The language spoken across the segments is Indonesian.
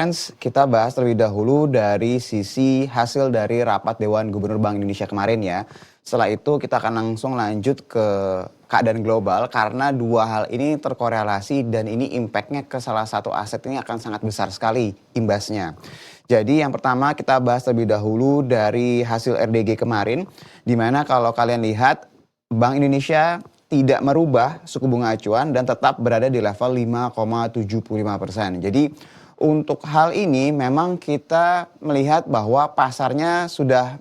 Friends, kita bahas terlebih dahulu dari sisi hasil dari rapat Dewan Gubernur Bank Indonesia kemarin ya. Setelah itu kita akan langsung lanjut ke keadaan global karena dua hal ini terkorelasi dan ini impactnya ke salah satu aset ini akan sangat besar sekali imbasnya. Jadi yang pertama kita bahas terlebih dahulu dari hasil RDG kemarin, di mana kalau kalian lihat Bank Indonesia tidak merubah suku bunga acuan dan tetap berada di level 5,75%. Jadi untuk hal ini memang kita melihat bahwa pasarnya sudah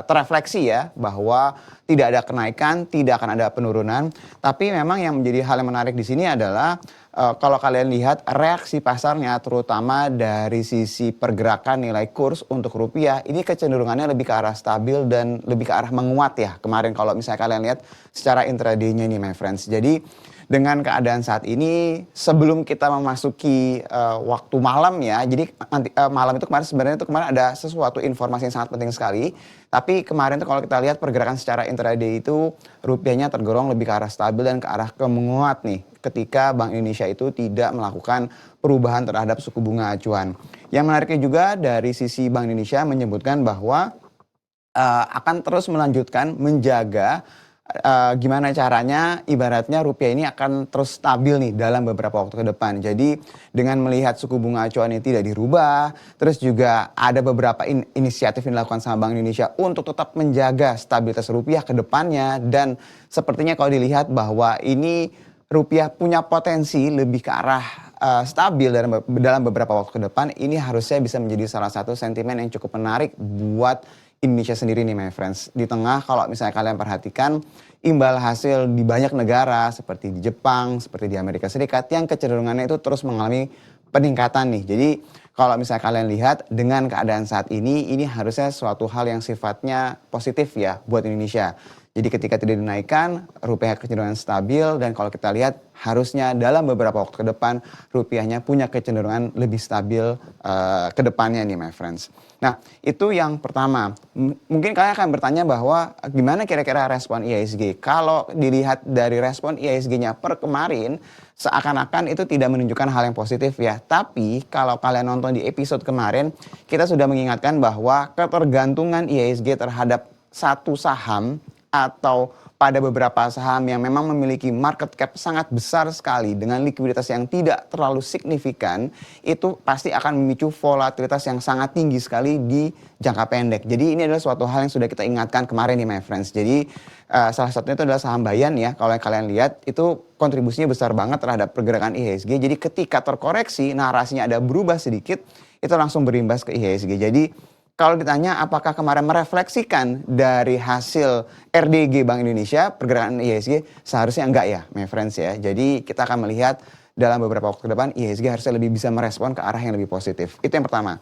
terefleksi ya bahwa tidak ada kenaikan, tidak akan ada penurunan. Tapi memang yang menjadi hal yang menarik di sini adalah kalau kalian lihat reaksi pasarnya terutama dari sisi pergerakan nilai kurs untuk rupiah ini kecenderungannya lebih ke arah stabil dan lebih ke arah menguat ya. Kemarin kalau misalnya kalian lihat secara intraday-nya nih my friends. Jadi dengan keadaan saat ini sebelum kita memasuki waktu malam ya. Jadi nanti malam itu kemarin ada sesuatu informasi yang sangat penting sekali. Tapi kemarin tuh kalau kita lihat pergerakan secara intraday itu rupiahnya tergolong lebih ke arah stabil dan ke arah menguat nih ketika Bank Indonesia itu tidak melakukan perubahan terhadap suku bunga acuan. Yang menariknya juga dari sisi Bank Indonesia menyebutkan bahwa akan terus melanjutkan menjaga gimana caranya ibaratnya rupiah ini akan terus stabil nih dalam beberapa waktu ke depan. Jadi dengan melihat suku bunga acuan ini tidak dirubah, terus juga ada beberapa inisiatif yang dilakukan sama Bank Indonesia untuk tetap menjaga stabilitas rupiah ke depannya dan sepertinya kalau dilihat bahwa ini rupiah punya potensi lebih ke arah stabil dalam beberapa waktu ke depan, ini harusnya bisa menjadi salah satu sentimen yang cukup menarik buat Indonesia sendiri nih my friends. Di tengah kalau misalnya kalian perhatikan imbal hasil di banyak negara seperti di Jepang, seperti di Amerika Serikat yang kecenderungannya itu terus mengalami peningkatan nih. Jadi kalau misalnya kalian lihat dengan keadaan saat ini harusnya suatu hal yang sifatnya positif ya buat Indonesia. Jadi ketika tidak dinaikkan, rupiah kecenderungan stabil dan kalau kita lihat harusnya dalam beberapa waktu ke depan rupiahnya punya kecenderungan lebih stabil ke depannya nih my friends. Nah itu yang pertama. Mungkin kalian akan bertanya bahwa gimana kira-kira respon IHSG. Kalau dilihat dari respon IHSG-nya per kemarin seakan-akan itu tidak menunjukkan hal yang positif ya. Tapi kalau kalian nonton di episode kemarin kita sudah mengingatkan bahwa ketergantungan IHSG terhadap satu saham atau pada beberapa saham yang memang memiliki market cap sangat besar sekali dengan likuiditas yang tidak terlalu signifikan itu pasti akan memicu volatilitas yang sangat tinggi sekali di jangka pendek. Jadi ini adalah suatu hal yang sudah kita ingatkan kemarin nih my friends. Jadi salah satunya itu adalah saham Bayan ya. Kalau yang kalian lihat itu kontribusinya besar banget terhadap pergerakan IHSG. Jadi ketika terkoreksi narasinya ada berubah sedikit itu langsung berimbas ke IHSG. Jadi kalau ditanya apakah kemarin merefleksikan dari hasil RDG Bank Indonesia pergerakan IHSG seharusnya enggak ya my friends ya. Jadi kita akan melihat dalam beberapa waktu ke depan IHSG harusnya lebih bisa merespon ke arah yang lebih positif. Itu yang pertama.